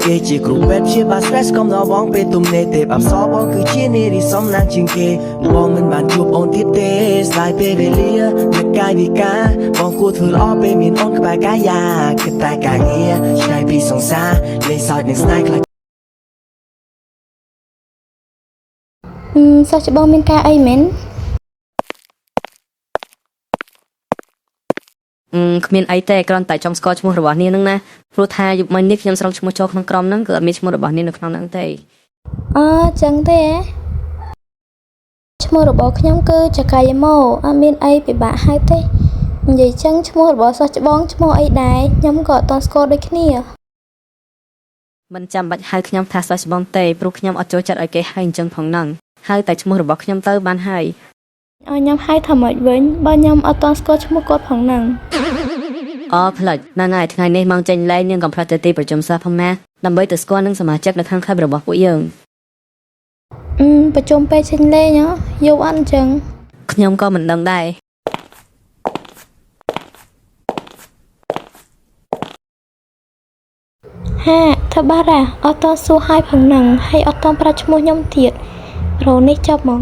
គេជាគ្រូពេទ្យព្យាបាល stress កុំដល់បងពេលទំនេរទេអបសរបងគឺជានារីសំណាងជាងគេបងមិនបានជួបអូនទៀតទេស្ដាយពេលវេលាអ្នកកាយវិការបងគួរធ្វើល្អពេលមានអូនក្បែរកាយាគិតតែការងារឆ្ងាយពីសង្សារលេងសើចនឹងស្នេហ៍ខ្លាចសិស្សច្បងមានការអីមែនគ្មានអីទេគ្រាន់តែចង់ស្គាល់ឈ្មោះរបស់នាងហ្នឹងណាព្រោះថាយុគមិញនេះខ្ញុំស្រង់ឈ្មោះចូលក្នុងក្រុមហ្នឹងគឺអត់មានឈ្មោះរបស់នាងនៅក្នុងហ្នឹងទេចឹងទេឈ្មោះរបស់ខ្ញុំគឺចកាយម៉ូអត់មានអីពិបាកហៅទេនិយាយចឹងឈ្មោះរបស់សិស្សច្បងឈ្មោះអីដែរខ្ញុំក៏អត់ទាន់ស្គាល់ដូចគ្នាមិនចាំបាច់ហៅខ្ញុំថាសិស្សច្បងទេព្រោះខ្ញុំអត់ចូលចិត្តឲ្យគេហៅអញ្ចឹងផងហ្នឹងហៅតែឈ្មោះរបស់ខ្ញុំទៅបានហើយឲ្យខ្ញុំហៅថាម៉េចវិញបើខ្ញុំអត់ទាន់ស្គាល់ឈ្មោះគាត់ផងហ្នឹងផ្លេចហ្នឹងហើយថ្ងៃនេះមកចេញលេងនាងកំផ្លាត់ទៅទីប្រជុំសិស្សផងណាដើម្បីទៅស្គាល់នឹងសមាជិកនៅខាងក្លឹបរបស់ពួកយើងប្រជុំពេលចេញលេងយកអត់អញ្ចឹងខ្ញុំក៏មិនដឹងដែរថាបារ៉ាអត់តសួរឲ្យផងហ្នឹងហើយអត់តប្រាប់ឈ្មោះខ្ញុំទៀតរោនេះចប់ហ្មង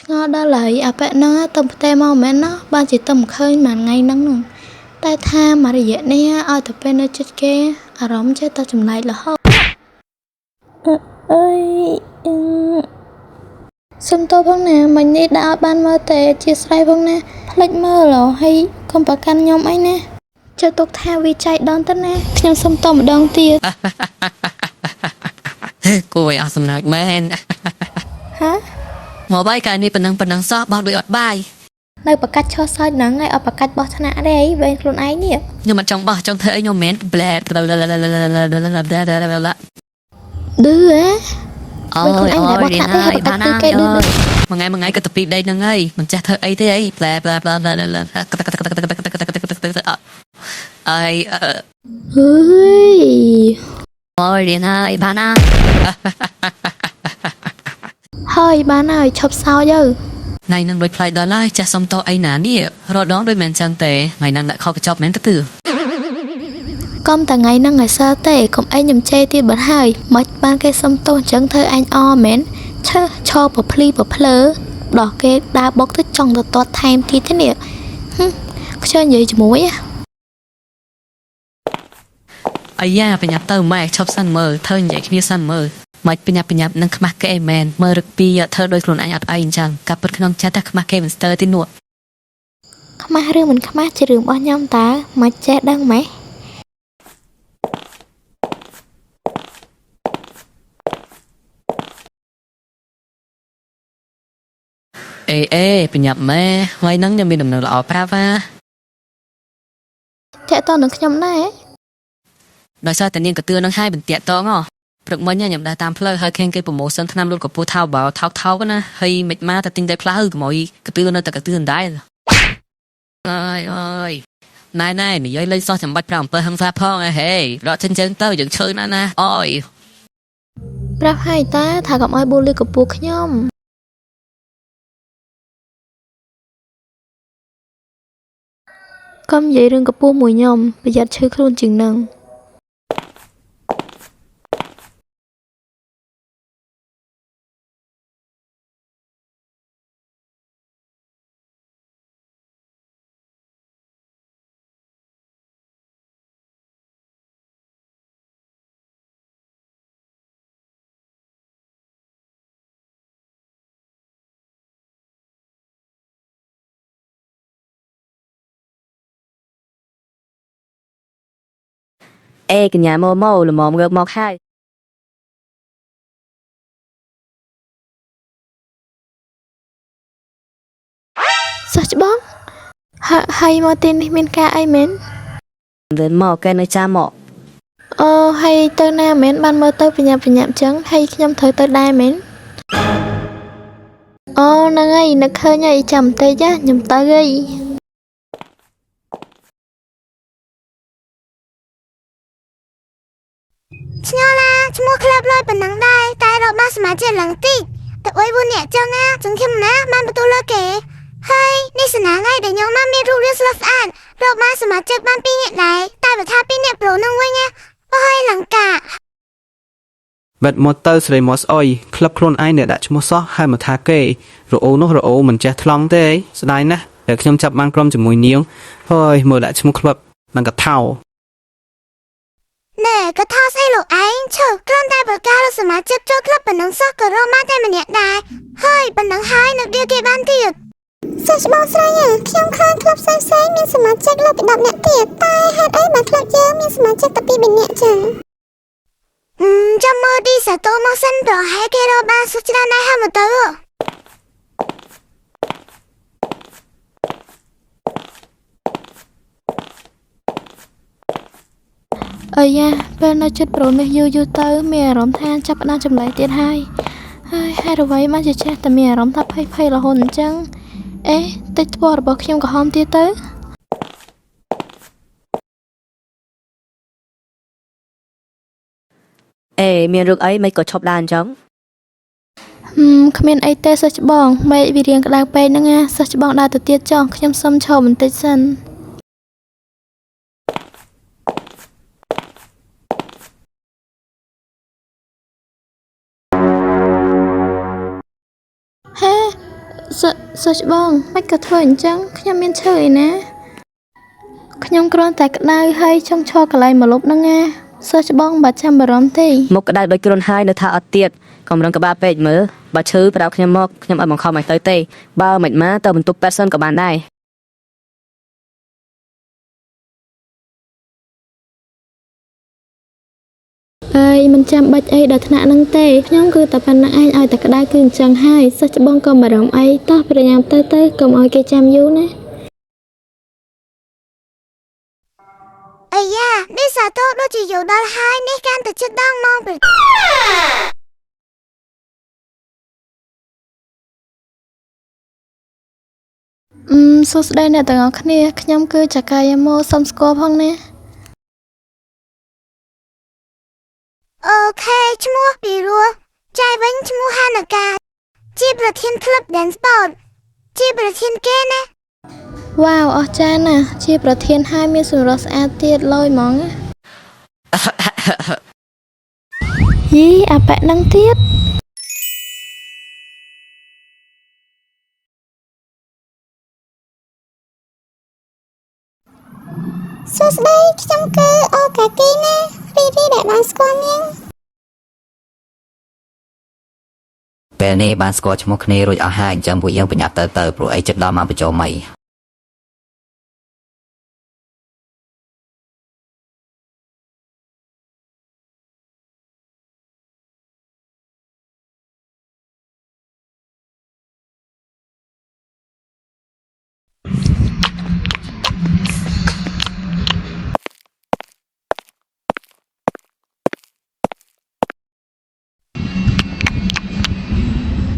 ឆ្ងល់ដល់ហើយអាប៉ែហ្នឹងទៅផ្ទះមកមែនណាបានជាទៅមិនឃើញមួយថ្ងៃហ្នឹងតែថាមករយៈនេះឲ្យទៅពេលនៅចិត្តគេអារម្មណ៍ចេះតែចម្លែករហូតអើយសុំតបផងណាមិញនេះដាក់ឲ្យបានមើលតែជាស្រ័យផងណាផ្លេចមើលហើយកុំប្រកាន់ខ្ញុំអីណាចុះទុកថាវាចៃដន្យទៅណាខ្ញុំសុំតបម្ដងទៀតគួរឲ្យអស់សំណាចមែនមកបាយកាលនេះប៉ុណ្ណឹងសោះបោះដូចអត់បាយនៅប្រកាច់ឈរសើចហ្នឹងហើយអត់ប្រកាច់បោះថ្នាក់ទេអីវែងខ្លួនឯងនេះខ្ញុំអត់ចង់បោះចង់ធ្វើអីខ្ញុំមិនមែនប្លែតឌឺហ៎អូយអូយរៀនហើយបានហើយមួយថ្ងៃក៏ទៅពីដេកហ្នឹងហើយមិនចេះធ្វើអីទេអីប្លែអីអូយរៀនហើយបានហើយឈប់សោចថ្ងៃហ្នឹងដូចផ្លាយដល់ហើយចាស់សុំតអីណានេះរត់ដងដូចមិនចឹងទេថ្ងៃហ្នឹងដាក់ខកកញ្ចប់មែនទៅកុំតែថ្ងៃហ្នឹងឲ្យសើទេកុំអីខ្ញុំជេរទៀតបាត់ហើយមិនបានគេសុំទោសអញ្ចឹងធ្វើអញអមែនឈរប្រភ្លីប្រភ្លើដោះគេដើរបុកទៅចង់ទៅទាត់ថែមទៀតទេនេះខ្ញុំនិយាយជាមួយអាយ៉ាបញ្ញាប់ទៅម៉ែឈប់សិនមើលធ្វើនិយាយគ្នាសិនមើលមិនបញ្ញាប់នឹងខ្មាស់គេអីមែនមើលរឹកពីធ្វើដោយខ្លួនឯងអត់អីអញ្ចឹងកាប់ពិតក្នុងចិត្តតែខ្មាស់គេមិនស្ទើរទេនោះខ្មាស់រឿងមិនខ្មាស់ជារឿងរបស់ខ្ញុំតើមិនចេះដឹងម៉េះអេបញ្ញាប់ម៉ែថ្ងៃហ្នឹងខ្ញុំមានដំណឹងល្អប្រាប់តាក់តនឹងខ្ញុំដែរដោយសារតែនាងកទឿនឹងហើយបន្ទាក់តងព្រឹកមិញខ្ញុំដើរតាមផ្លូវហើយឃើញគេប្រម៉ូសិនថ្នាំលូតកពស់ថោបោថោកណាហើយមិនមកតែទិញតែផ្លាហើយកុំឲ្យកទឿនៅតែកទឿដែរអើយណែនិយាយលេងសោះចាំបាច់ប្រាំអំពើហឹង្សាផងហេរត់ចិនទៅយើងឈើណាអូយប្រាប់ហើយតាថាកុំឲ្យបូលីកពស់ខ្ញុំកុំនិយាយរឿងកពស់មួយខ្ញុំប្រយ័ត្នឈឺខ្លួនជាងនឹងអេកញ្ញាម៉ូល្មមងើបមកហើយសិស្សច្បងហើយមកទីនេះមានការអីមែនទៅមកគេនៅចាំមកហើយទៅណាមែនបានមើលទៅបញ្ញាប់ចឹងហើយខ្ញុំត្រូវទៅដែរមែនហ្នឹងហើយនឹកឃើញហើយចាំបន្តិចខ្ញុំទៅហើយឆ្ងល់ឡាឈ្មោះក្លាប់លយប៉ុណ្ណឹងដែរ សមាជិកឡើងតិចតែអុយវអ្នកចឹងណាចឹងខ្ញុំណាបានបន្ទូលលើគេហើយនេះសនាថ្ងៃដែលខ្ញុំណាមានរូបរាងស្អាតស្អាតរកបានសមាជិកបាន2នាក់ដែរតែបើថា2នាក់ប្រូនឹងវិញណាអើយលង្កា បាត់មកទៅស្រីមកស្អុយក្លឹបខ្លួនឯងអ្នកដាក់ឈ្មោះសោះហើយមកថាគេរអូនោះរអូមិនចេះថ្លង់ទេស្ដាយណាស់តែខ្ញុំចាប់បានក្រុមជាមួយនាងហើយមើលដាក់ឈ្មោះក្លឹបនឹងកថោ ណែក៏ថាស្អីលោកឯងឈើគ្រាន់តែប្រកាសសមាជិកចូលក្លឹបប៉ុណ្ណឹងសោះក៏រកមកតែម្នាក់ដែរហើយប៉ុណ្ណឹងហើយនៅដៀគេបានទៀតសិស្សបងស្រីខ្ញុំឃើញក្លឹបផ្សេងៗមានសមាជិកលើសពី10នាក់ទៀតតែហេតុអីបើក្លឹបយើងមានសមាជិកតែ2នាក់ចឹងចាំមើលទីសាតូមកសិនប្រហែលគេរកបានសុខច្រើនណាស់ហើយមកទៅ អាយ៉ាពេលនៅចិត្តប្រូនេះយូរទៅមានអារម្មណ៍ថាចាប់ផ្ដើមចម្លែកទៀតហើយហេតុអ្វីបានជាចេះតែមានអារម្មណ៍ថាភ័យរហូតអញ្ចឹងអេតិចធម៌របស់ខ្ញុំក៏ហមទៀតទៅ អេមានរឿងអីមិនក៏ឈប់ដែរអញ្ចឹង គ្មានអីទេសិស្សច្បងមេឃវារៀងក្តៅពេកហ្នឹងណាសិស្សច្បងដើរទៅទៀតចុះខ្ញុំសុំឈប់បន្តិចសិនហេសិស្សច្បងមិនក៏ធ្វើអញ្ចឹងខ្ញុំមានឈើអីណាខ្ញុំគ្រាន់តែក្តៅហើយចង់ឈរកន្លែងមកលុបហ្នឹងណាសិស្សច្បងបាត់ចាំបារម្ភទេ មកក្តៅដូចគ្រុនហើយនៅថាអត់ទៀតកំរឹងក្បាលពេកមើលបើឈឺប្រាប់ខ្ញុំមកខ្ញុំអត់បង្ខំឲ្យទៅទេបើមិនមកទៅបន្ទប់ប៉ែតសិនក៏បានដែរ អើយមិនចាំបាច់អីដល់ថ្នាក់ហ្នឹងទេខ្ញុំគឺតែប៉ុណ្្នឹងឯងឲ្យតែក្តៅគឺអញ្ចឹងហើយសិស្សច្បងក៏បារម្ភអីតោះប្រញាប់ទៅកុំឲ្យគេចាំយូរណា អាយ៉ានេះសាតូដូចជាយកដល់ហើយនេះកាន់តែចិត្តដល់មកព្រឹក សួស្តីអ្នកទាំងអស់គ្នាខ្ញុំគឺចកាយាមោសុំស្គាល់ផងណា អូខេឈ្មោះពីរោះចៃវិញឈ្មោះហានាកាជាប្រធានក្លឹប Dance Sport ជាប្រធានគេណា វ៉ាវអស្ចារ្យណាស់ជាប្រធានហើយមានសម្រស់ស្អាតទៀតលយហ្មងយីអាប៉ែនឹងទៀត សួស្តីខ្ញុំគឺអូកាគីណារីដែលបានស្គាល់នាង ពេលនេះបានស្គាល់ឈ្មោះគ្នារួចអស់ហើយអញ្ចឹងពួកយើងប្រញាប់ទៅព្រោះអីចិត្តដល់មកបញ្ចុះមី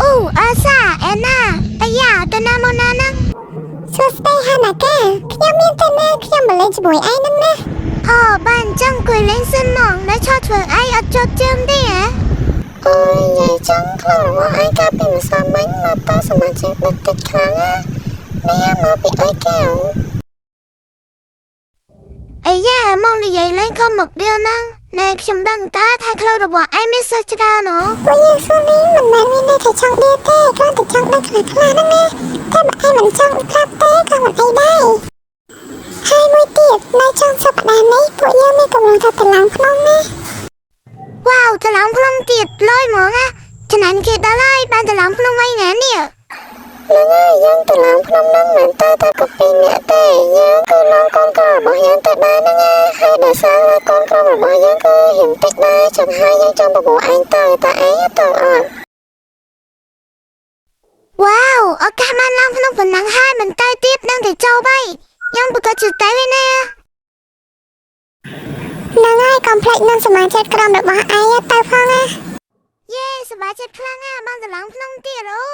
អូអាសាអេណាអាយ៉ាទៅណាមកណាហ្នឹងសួស្តីហានាកាខ្ញុំមានតែណាខ្ញុំមកលេងជាមួយឯងហ្នឹងណាអូបានអញ្ចឹងគួយលេងសិនមកនៅឆោតធ្វើអីអត់ចប់ជើងទេហ៎អូយយាយចង់ខ្លាំងរបស់ឯងកាលពីម្សិលមិញមកតសមាជិកដឹកតិចខ្លាំងណានេះមកពីអីកែវអាយ៉ាមកនិយាយលេងខំមកដៀលហ្នឹងណែខ្ញុំដឹងតាថាក្លូវរបស់ឯងមានសិស្សច្រើនហ៎ពួកយើងសួរនេះមិនមែនមានន័យថាចង់ដៀលទេគ្រាន់តែចង់ដឹងខ្លះហ្នឹងណាតែបើឯងមិនចង់ប្រាប់ទេក៏មិនអីដែរហើយមួយទៀតនៅចុងសប្តាហ៍នេះពួកយើងមានកំណត់ថាតឡើងភ្នំណាវ៉ាវតឡើងភ្នំទៀតលយហ្មងណាឆ្នាំនេះគេដល់ហើយបានតឡើងភ្នំវិញណានេះហ្នឹងហើយយើងតឡើងភ្នំហ្នឹងមិនតែក៏ពីរនាក់ទេយើងគឺឡងកូនក្ររបស់យើងតែបានហ្នឹងហើយដោយសារកូនក្ររបស់យើងគឺហ៊ានតិចដែរចាំហើយយើងចង់បបួលឯងទៅតែឯងទៅអត់វ៉ាវឱកាសបានឡើងភ្នំប៉ុណ្ណឹងហើយមិនទៅទៀតនឹងតែចូលបីខ្ញុំប្រកាសជឿតែវិញណាហ្នឹងហើយកុំភ្លេចនឹងសមាជិកក្រុមរបស់ឯងទៅផងណាយេសមាជិកខ្លាំងណាស់បានតឡើងភ្នំទៀតអូ